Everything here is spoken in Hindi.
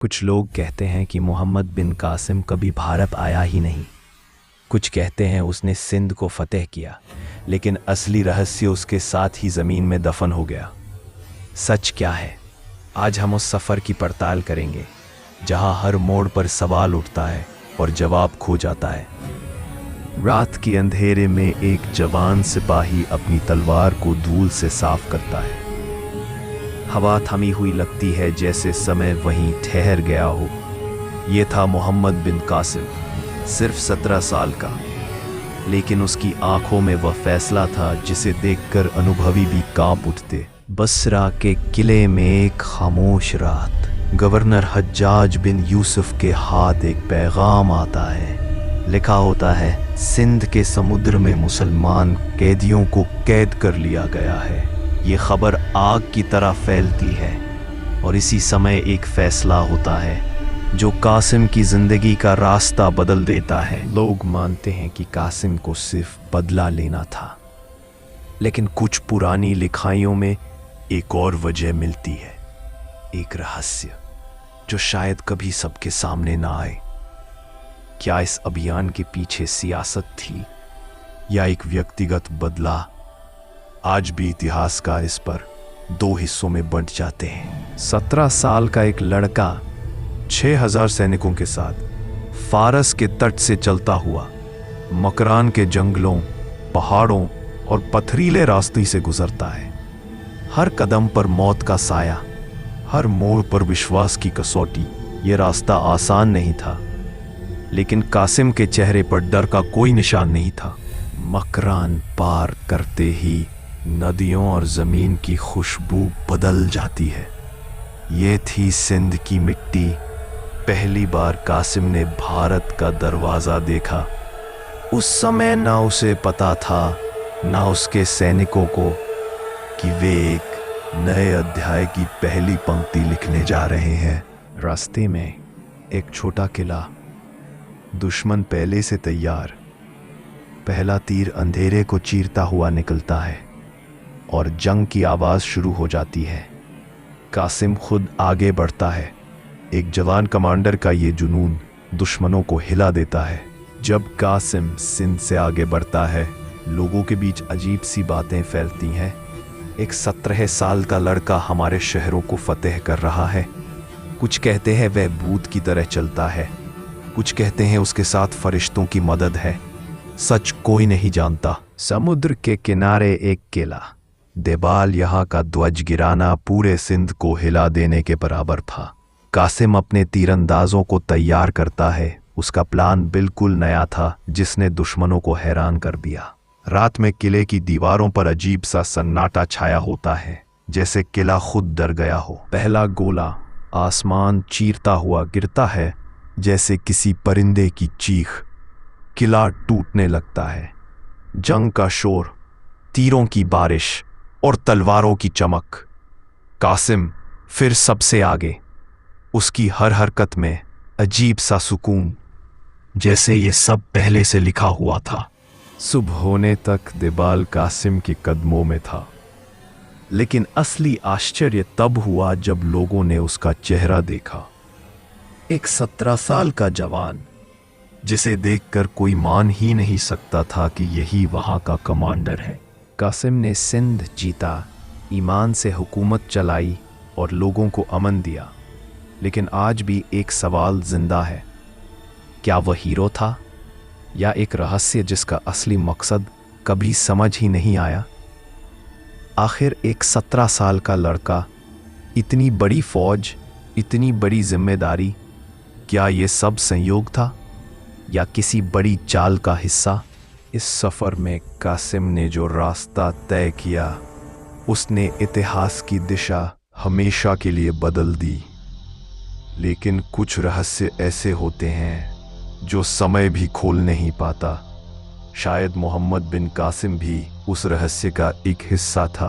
कुछ लोग कहते हैं कि मोहम्मद बिन कासिम कभी भारत आया ही नहीं। कुछ कहते हैं उसने सिंध को फतेह किया, लेकिन असली रहस्य उसके साथ ही ज़मीन में दफन हो गया। सच क्या है? आज हम उस सफ़र की पड़ताल करेंगे जहां हर मोड़ पर सवाल उठता है और जवाब खो जाता है। रात के अंधेरे में एक जवान सिपाही अपनी तलवार को धूल से साफ करता है। हवा थमी हुई लगती है, जैसे समय वहीं ठहर गया हो। ये था मोहम्मद बिन कासिम, सिर्फ 17 साल का, लेकिन उसकी आंखों में वह फैसला था जिसे देखकर अनुभवी भी कांप उठते। बसरा के किले में एक खामोश रात, गवर्नर हज्जाज बिन यूसुफ के हाथ एक पैगाम आता है। लिखा होता है, सिंध के समुद्र में मुसलमान कैदियों को कैद कर लिया गया है। ये खबर आग की तरह फैलती है और इसी समय एक फैसला होता है जो कासिम की जिंदगी का रास्ता बदल देता है। लोग मानते हैं कि कासिम को सिर्फ बदला लेना था, लेकिन कुछ पुरानी लिखाइयों में एक और वजह मिलती है, एक रहस्य जो शायद कभी सबके सामने ना आए। क्या इस अभियान के पीछे सियासत थी या एक व्यक्तिगत बदला? आज भी इतिहासकार इस पर 2 हिस्सों में बंट जाते हैं। 17 साल का एक लड़का 6000 सैनिकों के साथ फारस के तट से चलता हुआ मकरान के जंगलों, पहाड़ों और पथरीले रास्ते से गुजरता है। हर कदम पर मौत का साया, हर मोड़ पर विश्वास की कसौटी। यह रास्ता आसान नहीं था, लेकिन कासिम के चेहरे पर डर का कोई निशान नहीं था। मकरान पार करते ही नदियों और जमीन की खुशबू बदल जाती है। ये थी सिंध की मिट्टी। पहली बार कासिम ने भारत का दरवाजा देखा। उस समय ना उसे पता था, ना उसके सैनिकों को, कि वे एक नए अध्याय की पहली पंक्ति लिखने जा रहे हैं। रास्ते में एक छोटा किला, दुश्मन पहले से तैयार। पहला तीर अंधेरे को चीरता हुआ निकलता है और जंग की आवाज शुरू हो जाती है। कासिम खुद आगे बढ़ता है। एक जवान कमांडर का ये जुनून दुश्मनों को हिला देता है। जब कासिम सिंध से आगे बढ़ता है, लोगों के बीच अजीब सी बातें फैलती हैं। एक 17 साल का लड़का हमारे शहरों को फतेह कर रहा है। कुछ कहते हैं वह भूत की तरह चलता है, कुछ कहते हैं उसके साथ फरिश्तों की मदद है। सच कोई नहीं जानता। समुद्र के किनारे एक किला, देबाल यहाँ का ध्वज गिराना पूरे सिंध को हिला देने के बराबर था। कासिम अपने तीरंदाजों को तैयार करता है। उसका प्लान बिल्कुल नया था, जिसने दुश्मनों को हैरान कर दिया। रात में किले की दीवारों पर अजीब सा सन्नाटा छाया होता है, जैसे किला खुद डर गया हो। पहला गोला आसमान चीरता हुआ गिरता है, जैसे किसी परिंदे की चीख। किला टूटने लगता है। जंग का शोर, तीरों की बारिश और तलवारों की चमक। कासिम फिर सबसे आगे, उसकी हर हरकत में अजीब सा सुकून, जैसे ये सब पहले से लिखा हुआ था। सुबह होने तक देबाल कासिम के कदमों में था, लेकिन असली आश्चर्य तब हुआ जब लोगों ने उसका चेहरा देखा। एक 17 साल का जवान, जिसे देखकर कोई मान ही नहीं सकता था कि यही वहां का कमांडर है। कासिम ने सिंध जीता, ईमान से हुकूमत चलाई और लोगों को अमन दिया, लेकिन आज भी एक सवाल जिंदा है। क्या वह हीरो था या एक रहस्य जिसका असली मकसद कभी समझ ही नहीं आया? आखिर एक 17 साल का लड़का, इतनी बड़ी फौज, इतनी बड़ी जिम्मेदारी, क्या ये सब संयोग था या किसी बड़ी चाल का हिस्सा? इस सफर में कासिम ने जो रास्ता तय किया, उसने इतिहास की दिशा हमेशा के लिए बदल दी। लेकिन कुछ रहस्य ऐसे होते हैं जो समय भी खोल नहीं पाता। शायद मोहम्मद बिन कासिम भी उस रहस्य का एक हिस्सा था।